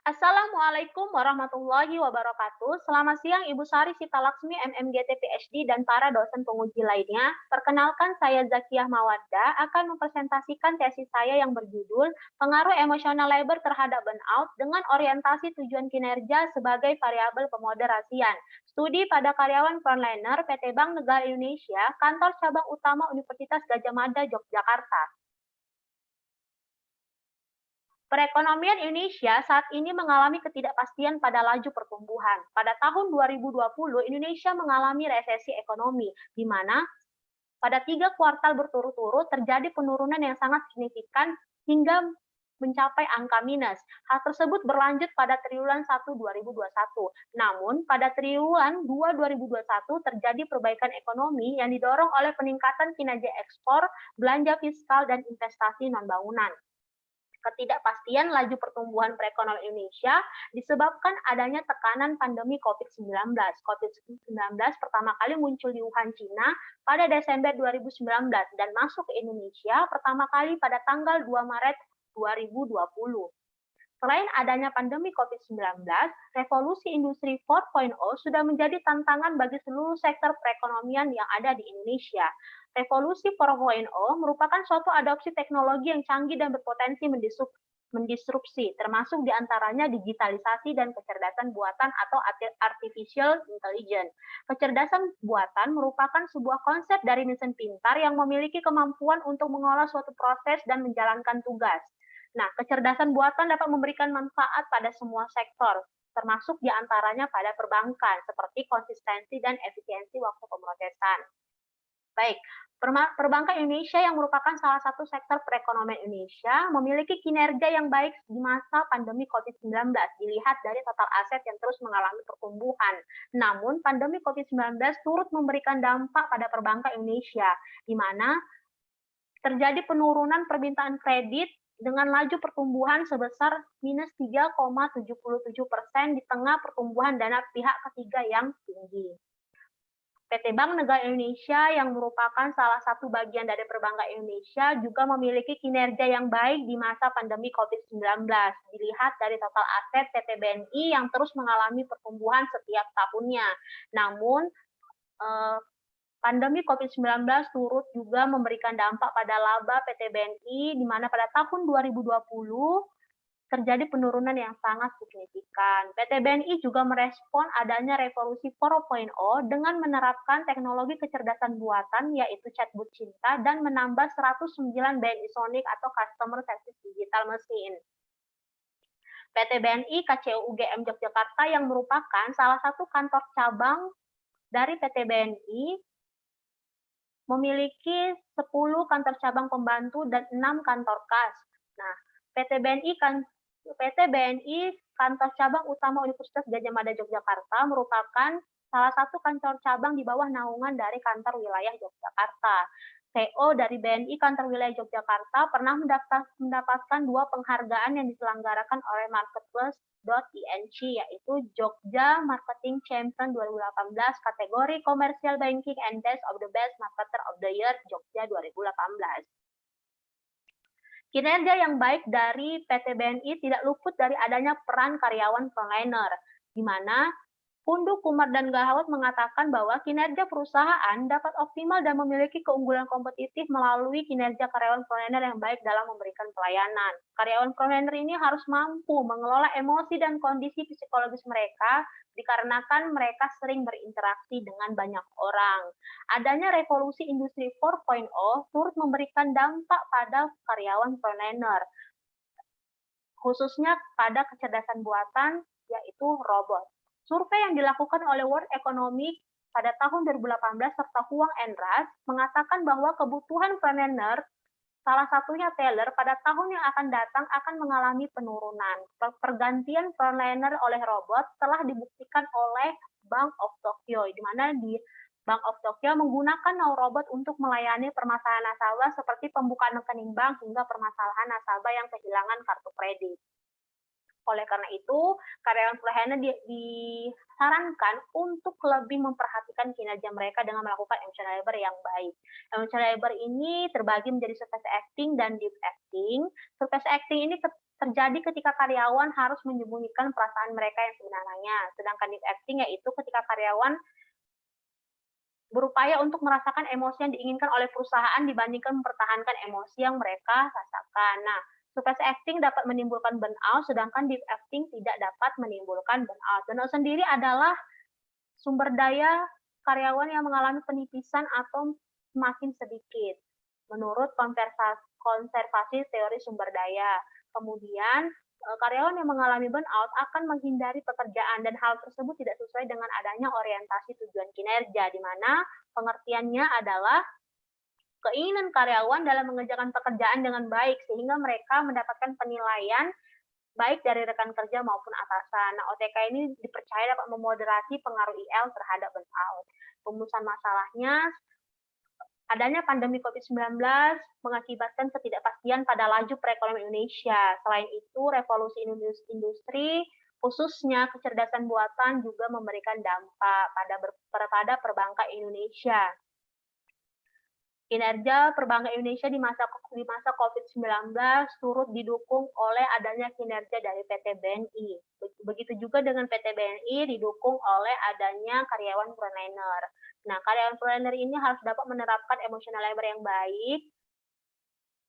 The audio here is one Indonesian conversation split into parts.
Assalamualaikum warahmatullahi wabarakatuh. Selamat siang Ibu Sari Sitalaksmi MMGT PhD dan para dosen penguji lainnya. Perkenalkan saya Zakiyah Mawadda akan mempresentasikan tesis saya yang berjudul Pengaruh Emosional Labor Terhadap Burnout dengan Orientasi Tujuan Kinerja sebagai Variabel Pemoderasian. Studi pada karyawan frontliner PT Bank Negara Indonesia, Kantor Cabang Utama Universitas Gadjah Mada, Yogyakarta. Perekonomian Indonesia saat ini mengalami ketidakpastian pada laju pertumbuhan. Pada tahun 2020, Indonesia mengalami resesi ekonomi, di mana pada 3 kuartal berturut-turut terjadi penurunan yang sangat signifikan hingga mencapai angka minus. Hal tersebut berlanjut pada triwulan 1 2021. Namun, pada triwulan 2 2021 terjadi perbaikan ekonomi yang didorong oleh peningkatan kinerja ekspor, belanja fiskal, dan investasi non-bangunan. Ketidakpastian laju pertumbuhan perekonomian Indonesia disebabkan adanya tekanan pandemi COVID-19. COVID-19 pertama kali muncul di Wuhan, Cina pada Desember 2019 dan masuk ke Indonesia pertama kali pada tanggal 2 Maret 2020. Selain adanya pandemi COVID-19, revolusi industri 4.0 sudah menjadi tantangan bagi seluruh sektor perekonomian yang ada di Indonesia. Revolusi 4.0 merupakan suatu adopsi teknologi yang canggih dan berpotensi mendisrupsi, termasuk diantaranya digitalisasi dan kecerdasan buatan atau artificial intelligence. Kecerdasan buatan merupakan sebuah konsep dari mesin pintar yang memiliki kemampuan untuk mengolah suatu proses dan menjalankan tugas. Nah, kecerdasan buatan dapat memberikan manfaat pada semua sektor, termasuk diantaranya pada perbankan, seperti konsistensi dan efisiensi waktu pemrosesan. Baik, perbankan Indonesia yang merupakan salah satu sektor perekonomian Indonesia memiliki kinerja yang baik di masa pandemi COVID-19, dilihat dari total aset yang terus mengalami pertumbuhan. Namun, pandemi COVID-19 turut memberikan dampak pada perbankan Indonesia, di mana terjadi penurunan permintaan kredit dengan laju pertumbuhan sebesar minus 3,77% di tengah pertumbuhan dana pihak ketiga yang tinggi. PT Bank Negara Indonesia yang merupakan salah satu bagian dari perbankan Indonesia juga memiliki kinerja yang baik di masa pandemi COVID-19. Dilihat dari total aset PT BNI yang terus mengalami pertumbuhan setiap tahunnya. Namun, pandemi COVID-19 turut juga memberikan dampak pada laba PT BNI, di mana pada tahun 2020 terjadi penurunan yang sangat signifikan. PT BNI juga merespon adanya revolusi 4.0 dengan menerapkan teknologi kecerdasan buatan, yaitu chatbot Cinta, dan menambah 109 BNI Sonic atau Customer Service Digital Machine. PT BNI KCU UGM Yogyakarta yang merupakan salah satu kantor cabang dari PT BNI memiliki 10 kantor cabang pembantu dan 6 kantor kas. Nah, PT BNI Kantor Cabang Utama Universitas Gadjah Mada Yogyakarta merupakan salah satu kantor cabang di bawah naungan dari Kantor Wilayah Yogyakarta. CEO dari BNI Kantor Wilayah Yogyakarta pernah mendapatkan 2 penghargaan yang diselenggarakan oleh Marketplace.ing, yaitu Jogja Marketing Champion 2018 kategori Commercial Banking and Best of the Best Marketer of the Year Jogja 2018. Kinerja yang baik dari PT BNI tidak luput dari adanya peran karyawan frontliner, di mana Pundu, Kumar, dan Gahawat mengatakan bahwa kinerja perusahaan dapat optimal dan memiliki keunggulan kompetitif melalui kinerja karyawan frontliner yang baik dalam memberikan pelayanan. Karyawan frontliner ini harus mampu mengelola emosi dan kondisi psikologis mereka dikarenakan mereka sering berinteraksi dengan banyak orang. Adanya revolusi industri 4.0 turut memberikan dampak pada karyawan frontliner, khususnya pada kecerdasan buatan, yaitu robot. Survei yang dilakukan oleh World Economic pada tahun 2018 serta Huang and Ras mengatakan bahwa kebutuhan frontliner, salah satunya teller, pada tahun yang akan datang akan mengalami penurunan. Pergantian frontliner oleh robot telah dibuktikan oleh Bank of Tokyo, di mana di Bank of Tokyo menggunakan robot untuk melayani permasalahan nasabah seperti pembukaan rekening bank hingga permasalahan nasabah yang kehilangan kartu kredit. Oleh karena itu, karyawan frontliner disarankan untuk lebih memperhatikan kinerja mereka dengan melakukan emotional labor yang baik. Emotional labor ini terbagi menjadi surface acting dan deep acting. Surface acting ini terjadi ketika karyawan harus menyembunyikan perasaan mereka yang sebenarnya. Sedangkan deep acting yaitu ketika karyawan berupaya untuk merasakan emosi yang diinginkan oleh perusahaan dibandingkan mempertahankan emosi yang mereka rasakan. Nah, surface acting dapat menimbulkan burnout, sedangkan deep acting tidak dapat menimbulkan burnout. Burnout sendiri adalah sumber daya karyawan yang mengalami penipisan atau semakin sedikit, menurut konservasi teori sumber daya. Kemudian, karyawan yang mengalami burnout akan menghindari pekerjaan dan hal tersebut tidak sesuai dengan adanya orientasi tujuan kinerja, di mana pengertiannya adalah keinginan karyawan dalam mengerjakan pekerjaan dengan baik sehingga mereka mendapatkan penilaian baik dari rekan kerja maupun atasan. Nah, OTK ini dipercaya dapat memoderasi pengaruh IL terhadap burnout. Rumusan masalahnya, adanya pandemi COVID-19 mengakibatkan ketidakpastian pada laju perekonomian Indonesia. Selain itu, revolusi industri, khususnya kecerdasan buatan juga memberikan dampak pada perbankan Indonesia. Kinerja perbankan Indonesia di masa COVID-19 turut didukung oleh adanya kinerja dari PT BNI. Begitu juga dengan PT BNI didukung oleh adanya karyawan frontliner. Nah, karyawan frontliner ini harus dapat menerapkan emotional labor yang baik,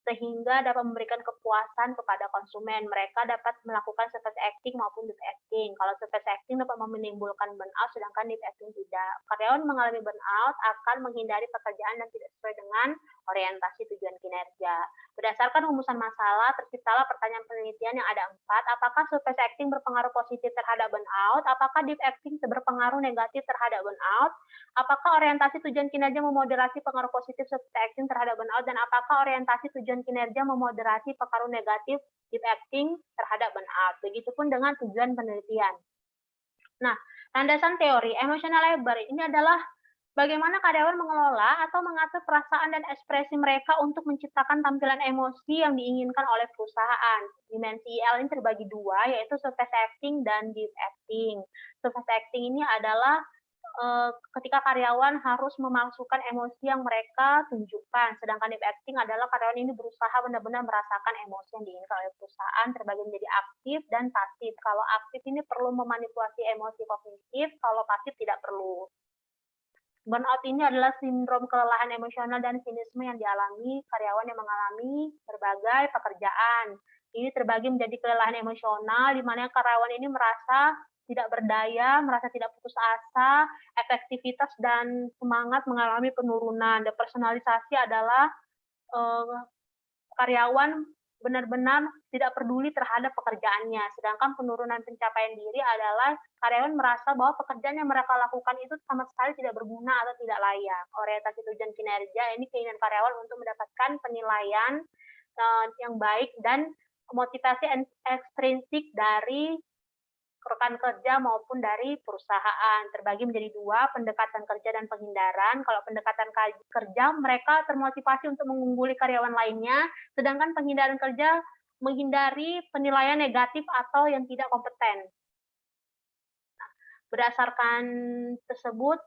sehingga dapat memberikan kepuasan kepada konsumen. Mereka dapat melakukan surface acting maupun deep acting. Kalau surface acting dapat menimbulkan burnout, sedangkan deep acting tidak. Karyawan mengalami burnout akan menghindari pekerjaan dan tidak sesuai dengan orientasi tujuan kinerja. Berdasarkan rumusan masalah, terciptalah pertanyaan penelitian yang ada 4. Apakah surface acting berpengaruh positif terhadap burnout? Apakah deep acting berpengaruh negatif terhadap burnout? Apakah orientasi tujuan kinerja memoderasi pengaruh positif surface acting terhadap burnout? Dan apakah orientasi tujuan kinerja memoderasi pengaruh negatif deep acting terhadap burnout? Begitupun dengan tujuan penelitian. Nah, landasan teori emotional labor ini adalah bagaimana karyawan mengelola atau mengatur perasaan dan ekspresi mereka untuk menciptakan tampilan emosi yang diinginkan oleh perusahaan. Dimensi IL ini terbagi 2, yaitu surface acting dan deep acting. Surface acting ini adalah ketika karyawan harus memasukkan emosi yang mereka tunjukkan. Sedangkan deep acting adalah karyawan ini berusaha benar-benar merasakan emosi yang diinginkan oleh perusahaan, terbagi menjadi aktif dan pasif. Kalau aktif ini perlu memanipulasi emosi kognitif, kalau pasif tidak perlu. Burnout ini adalah sindrom kelelahan emosional dan sinisme yang dialami karyawan yang mengalami berbagai pekerjaan. Ini terbagi menjadi kelelahan emosional, di mana karyawan ini merasa tidak berdaya, merasa tidak putus asa, efektivitas dan semangat mengalami penurunan. Depersonalisasi adalah karyawan benar-benar tidak peduli terhadap pekerjaannya. Sedangkan penurunan pencapaian diri adalah karyawan merasa bahwa pekerjaan yang mereka lakukan itu sama sekali tidak berguna atau tidak layak. Orientasi tujuan kinerja ini keinginan karyawan untuk mendapatkan penilaian yang baik dan motivasi ekstrinsik dari rekan kerja maupun dari perusahaan. Terbagi menjadi 2, pendekatan kerja dan penghindaran. Kalau pendekatan kerja, mereka termotivasi untuk mengungguli karyawan lainnya, sedangkan penghindaran kerja menghindari penilaian negatif atau yang tidak kompeten. Berdasarkan tersebut,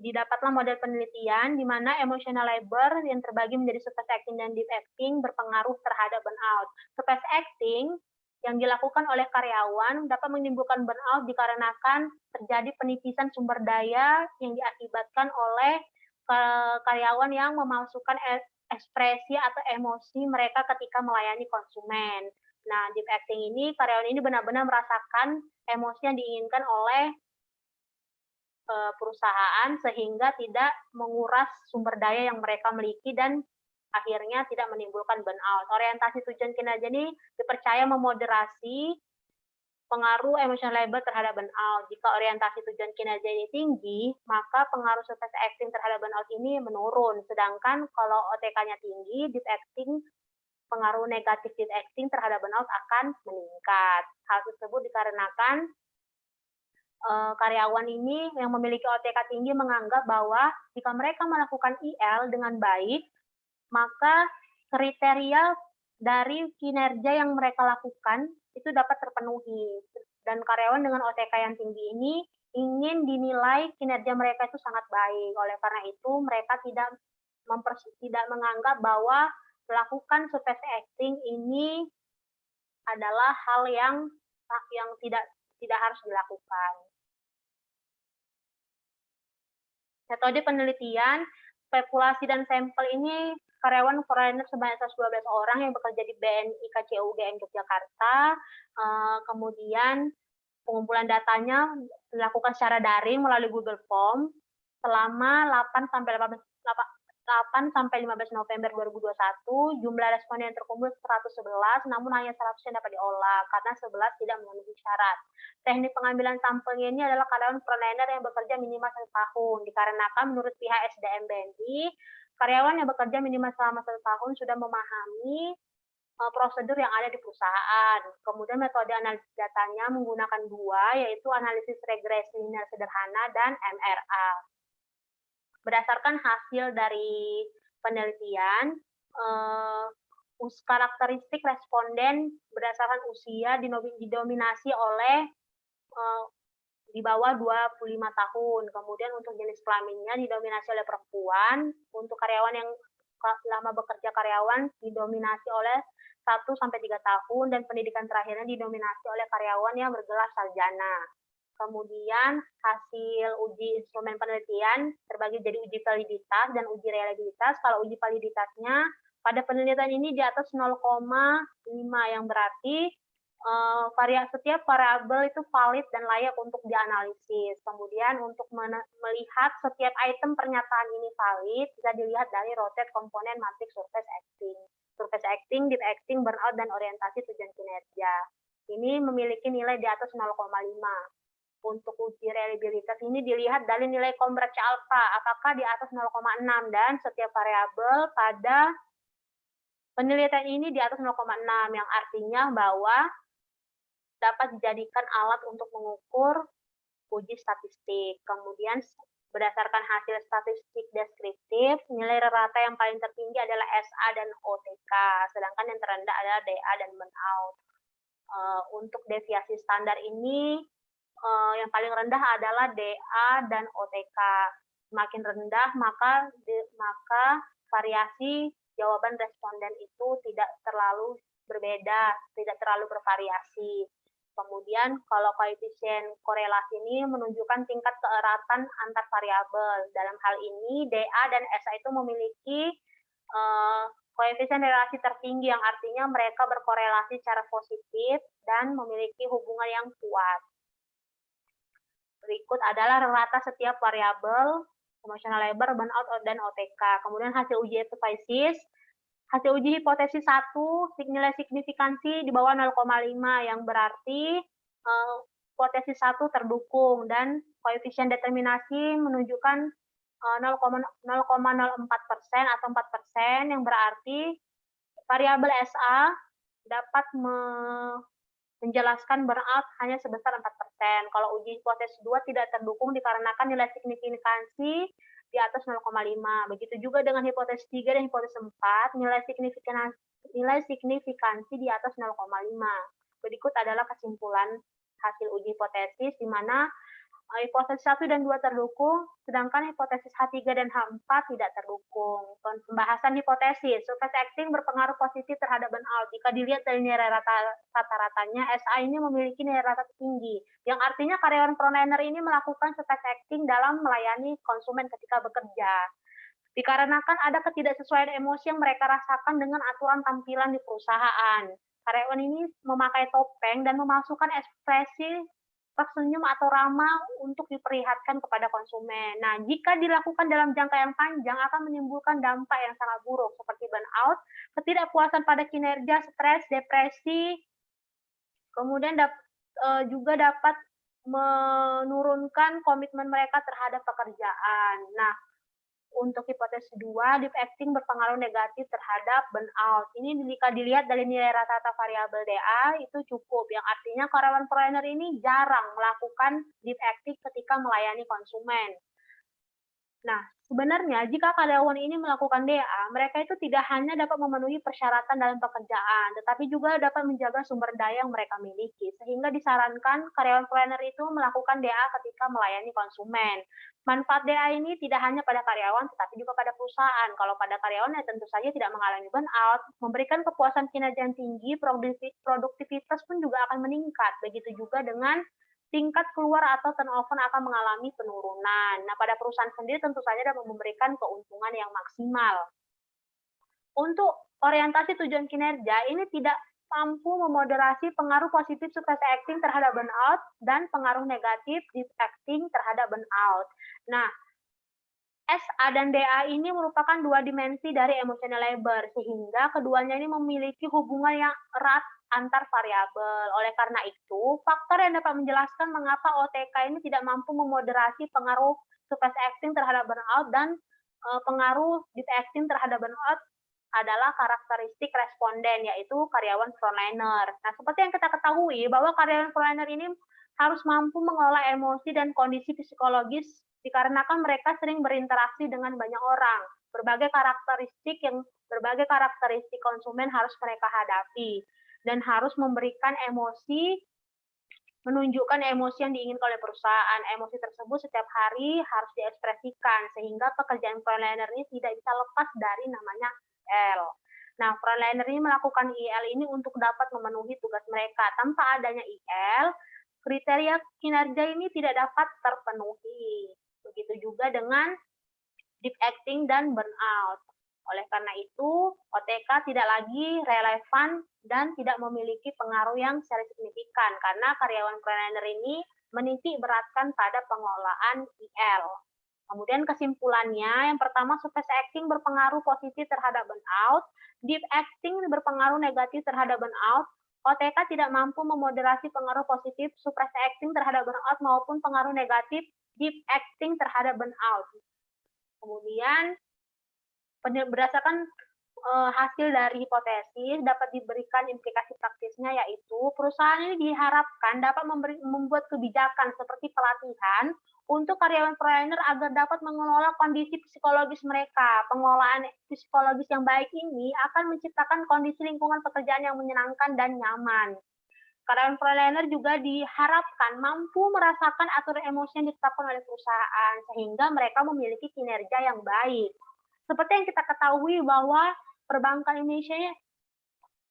didapatlah model penelitian di mana emotional labor yang terbagi menjadi surface acting dan deep acting berpengaruh terhadap burnout. Surface acting yang dilakukan oleh karyawan dapat menimbulkan burnout dikarenakan terjadi penipisan sumber daya yang diakibatkan oleh karyawan yang memalsukan ekspresi atau emosi mereka ketika melayani konsumen. Nah, deep acting ini, karyawan ini benar-benar merasakan emosi yang diinginkan oleh perusahaan sehingga tidak menguras sumber daya yang mereka miliki dan akhirnya tidak menimbulkan burnout. Orientasi tujuan kinerja ini dipercaya memoderasi pengaruh emotional labor terhadap burnout. Jika orientasi tujuan kinerja ini tinggi, maka pengaruh surface acting terhadap burnout ini menurun. Sedangkan kalau OTK-nya tinggi, deep acting, pengaruh negatif deep acting terhadap burnout akan meningkat. Hal tersebut dikarenakan karyawan ini yang memiliki OTK tinggi menganggap bahwa jika mereka melakukan IL dengan baik, maka kriteria dari kinerja yang mereka lakukan itu dapat terpenuhi. Dan karyawan dengan OTK yang tinggi ini ingin dinilai kinerja mereka itu sangat baik. Oleh karena itu, mereka tidak menganggap bahwa melakukan surface acting ini adalah hal yang tidak harus dilakukan. Metode penelitian, populasi dan sampel ini karyawan foreigner sebanyak 112 orang yang bekerja di BNI KCU UGM Yogyakarta. Kemudian pengumpulan datanya dilakukan secara daring melalui Google Form selama 8 sampai 15 November 2021. Jumlah responden yang terkumpul 111, namun hanya 100 yang dapat diolah karena 11 tidak memenuhi syarat. Teknik pengambilan sampelnya ini adalah karyawan frontliner yang bekerja minimal 1 tahun, dikarenakan menurut pihak SDM BNI, karyawan yang bekerja minimal selama 1 tahun sudah memahami prosedur yang ada di perusahaan. Kemudian metode analisis datanya menggunakan 2, yaitu analisis regresi linear sederhana dan MRA. Berdasarkan hasil dari penelitian, karakteristik responden berdasarkan usia didominasi oleh di bawah 25 tahun. Kemudian untuk jenis kelaminnya didominasi oleh perempuan. Untuk karyawan yang lama bekerja karyawan didominasi oleh 1 sampai 3 tahun, dan pendidikan terakhirnya didominasi oleh karyawan yang bergelar sarjana. Kemudian hasil uji instrumen penelitian terbagi jadi uji validitas dan uji reliabilitas. Kalau uji validitasnya pada penelitian ini di atas 0,5, yang berarti setiap variabel itu valid dan layak untuk dianalisis. Kemudian untuk melihat setiap item pernyataan ini valid, bisa dilihat dari rotate komponen matriks surface acting. Surface acting, deep acting, burnout, dan orientasi tujuan kinerja. Ini memiliki nilai di atas 0,5. Untuk uji reliabilitas ini dilihat dari nilai Converge alpha, apakah di atas 0,6, dan setiap variabel pada penelitian ini di atas 0,6, yang artinya bahwa dapat dijadikan alat untuk mengukur uji statistik. Kemudian berdasarkan hasil statistik deskriptif, nilai rata yang paling tertinggi adalah SA dan OTK, sedangkan yang terendah adalah DA dan burnout. Untuk deviasi standar ini, yang paling rendah adalah DA dan OTK. Semakin rendah, maka variasi jawaban responden itu tidak terlalu berbeda, tidak terlalu bervariasi. Kemudian kalau koefisien korelasi ini menunjukkan tingkat keeratan antar variabel. Dalam hal ini DA dan SA itu memiliki koefisien relasi tertinggi, yang artinya mereka berkorelasi secara positif dan memiliki hubungan yang kuat. Berikut adalah rata setiap variabel, emotional labor, burnout, dan OTK. Kemudian hasil uji hipotesis. Hasil uji hipotesis 1, nilai signifikansi di bawah 0,5, yang berarti hipotesis 1 terdukung, dan koefisien determinasi menunjukkan 0,04% atau 4%, yang berarti variabel SA dapat menjelaskan burnout hanya sebesar 4%. Kalau uji hipotesis 2 tidak terdukung dikarenakan nilai signifikansi di atas 0,5. Begitu juga dengan hipotesis 3 dan hipotesis 4, nilai signifikansi di atas 0,5. Berikut adalah kesimpulan hasil uji hipotesis, di mana hipotesis 1 dan 2 terdukung, sedangkan hipotesis H3 dan H4 tidak terdukung. Pembahasan hipotesis, surface acting berpengaruh positif terhadap burnout. Jika dilihat dari nilai rata-ratanya, SA ini memiliki nilai rata tinggi, yang artinya karyawan frontliner ini melakukan surface acting dalam melayani konsumen ketika bekerja. Dikarenakan ada ketidaksesuaian emosi yang mereka rasakan dengan aturan tampilan di perusahaan. Karyawan ini memakai topeng dan memasukkan ekspresi tersenyum atau ramah untuk diperlihatkan kepada konsumen. Nah, jika dilakukan dalam jangka yang panjang akan menimbulkan dampak yang sangat buruk seperti burnout, ketidakpuasan pada kinerja, stres, depresi, kemudian juga dapat menurunkan komitmen mereka terhadap pekerjaan. Nah, untuk hipotesis 2, deep acting berpengaruh negatif terhadap burnout. Ini jika dilihat dari nilai rata-rata variabel DA itu cukup, yang artinya karyawan frontliner ini jarang melakukan deep acting ketika melayani konsumen. Nah, sebenarnya jika karyawan ini melakukan DA, mereka itu tidak hanya dapat memenuhi persyaratan dalam pekerjaan, tetapi juga dapat menjaga sumber daya yang mereka miliki. Sehingga disarankan karyawan planner itu melakukan DA ketika melayani konsumen. Manfaat DA ini tidak hanya pada karyawan, tetapi juga pada perusahaan. Kalau pada karyawan ya tentu saja tidak mengalami burnout, memberikan kepuasan kinerja yang tinggi, produktivitas pun juga akan meningkat. Begitu juga dengan tingkat keluar atau turnover akan mengalami penurunan. Nah, pada perusahaan sendiri tentu saja dapat memberikan keuntungan yang maksimal. Untuk orientasi tujuan kinerja, ini tidak mampu memoderasi pengaruh positif stress acting terhadap burnout dan pengaruh negatif deep acting terhadap burnout. Nah, SA dan DA ini merupakan dua dimensi dari emotional labor, sehingga keduanya ini memiliki hubungan yang erat antar variabel. Oleh karena itu, faktor yang dapat menjelaskan mengapa OTK ini tidak mampu memoderasi pengaruh stress acting terhadap burnout dan pengaruh deep acting terhadap burnout adalah karakteristik responden, yaitu karyawan frontliner. Nah, seperti yang kita ketahui bahwa karyawan frontliner ini harus mampu mengelola emosi dan kondisi psikologis dikarenakan mereka sering berinteraksi dengan banyak orang. Berbagai karakteristik konsumen harus mereka hadapi dan harus memberikan emosi, menunjukkan emosi yang diinginkan oleh perusahaan. Emosi tersebut setiap hari harus diekspresikan sehingga pekerjaan frontliner ini tidak bisa lepas dari namanya IL. Nah, frontliner ini melakukan IL ini untuk dapat memenuhi tugas mereka. Tanpa adanya IL, kriteria kinerja ini tidak dapat terpenuhi. Begitu juga dengan deep acting dan burnout. Oleh karena itu, OTK tidak lagi relevan dan tidak memiliki pengaruh yang secara signifikan karena karyawan planner ini menitik beratkan pada pengelolaan IL. Kemudian kesimpulannya, yang pertama stress acting berpengaruh positif terhadap burnout, deep acting berpengaruh negatif terhadap burnout, OTK tidak mampu memoderasi pengaruh positif stress acting terhadap burnout maupun pengaruh negatif deep acting terhadap burnout. Kemudian berdasarkan hasil dari hipotesis dapat diberikan implikasi praktisnya, yaitu perusahaan ini diharapkan dapat membuat kebijakan seperti pelatihan untuk karyawan planner agar dapat mengelola kondisi psikologis mereka. Pengelolaan psikologis yang baik ini akan menciptakan kondisi lingkungan pekerjaan yang menyenangkan dan nyaman. Karyawan planner juga diharapkan mampu merasakan aturan emosi yang ditetapkan oleh perusahaan sehingga mereka memiliki kinerja yang baik. Seperti yang kita ketahui bahwa perbankan Indonesia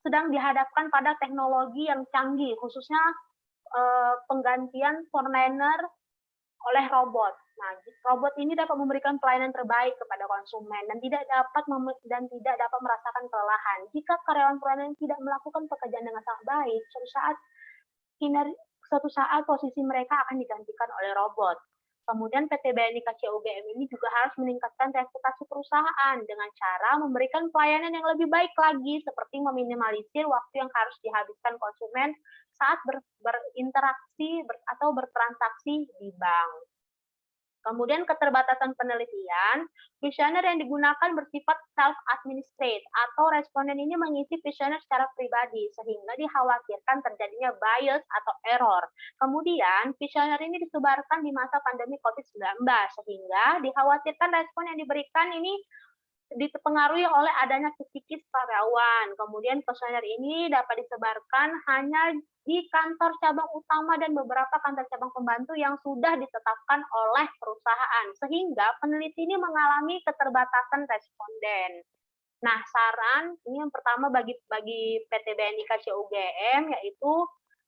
sedang dihadapkan pada teknologi yang canggih, khususnya penggantian frontliner oleh robot. Nah, robot ini dapat memberikan pelayanan terbaik kepada konsumen dan tidak dapat merasakan kelelahan. Jika karyawan frontliner tidak melakukan pekerjaan dengan sangat baik, suatu saat posisi mereka akan digantikan oleh robot. Kemudian PT BNI KCUGM ini juga harus meningkatkan reputasi perusahaan dengan cara memberikan pelayanan yang lebih baik lagi, seperti meminimalisir waktu yang harus dihabiskan konsumen saat berinteraksi atau bertransaksi di bank. Kemudian keterbatasan penelitian, kuesioner yang digunakan bersifat self-administrate atau responden ini mengisi kuesioner secara pribadi sehingga dikhawatirkan terjadinya bias atau error. Kemudian kuesioner ini disebarkan di masa pandemi COVID-19 sehingga dikhawatirkan respon yang diberikan ini dipengaruhi oleh adanya psikis karyawan. Kemudian kuesioner ini dapat disebarkan hanya di kantor cabang utama dan beberapa kantor cabang pembantu yang sudah ditetapkan oleh perusahaan, sehingga peneliti ini mengalami keterbatasan responden. Nah, saran ini yang pertama bagi PT BNI KCUGM yaitu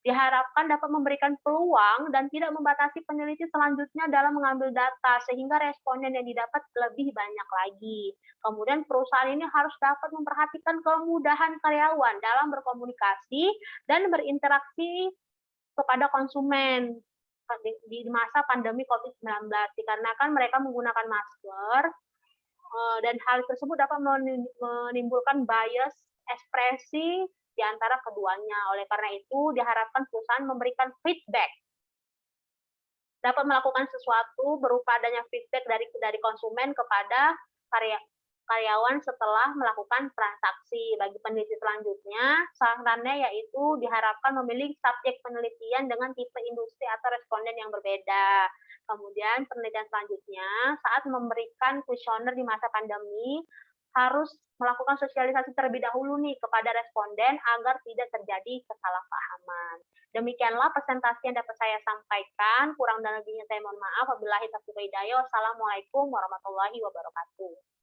diharapkan dapat memberikan peluang dan tidak membatasi peneliti selanjutnya dalam mengambil data sehingga responden yang didapat lebih banyak lagi. Kemudian perusahaan ini harus dapat memperhatikan kemudahan karyawan dalam berkomunikasi dan berinteraksi kepada konsumen di masa pandemi COVID-19 dikarenakan mereka menggunakan masker dan hal tersebut dapat menimbulkan bias ekspresi di antara keduanya. Oleh karena itu, diharapkan perusahaan memberikan feedback, dapat melakukan sesuatu berupa adanya feedback dari konsumen kepada karyawan setelah melakukan transaksi. Bagi peneliti selanjutnya, sarannya yaitu diharapkan memilih subjek penelitian dengan tipe industri atau responden yang berbeda. Kemudian penelitian selanjutnya, saat memberikan kuesioner di masa pandemi, harus melakukan sosialisasi terlebih dahulu nih kepada responden agar tidak terjadi kesalahpahaman. Demikianlah presentasi yang dapat saya sampaikan. Kurang dan lebihnya saya mohon maaf. Wabillahi taufiq wal hidayah. Wassalamualaikum warahmatullahi wabarakatuh.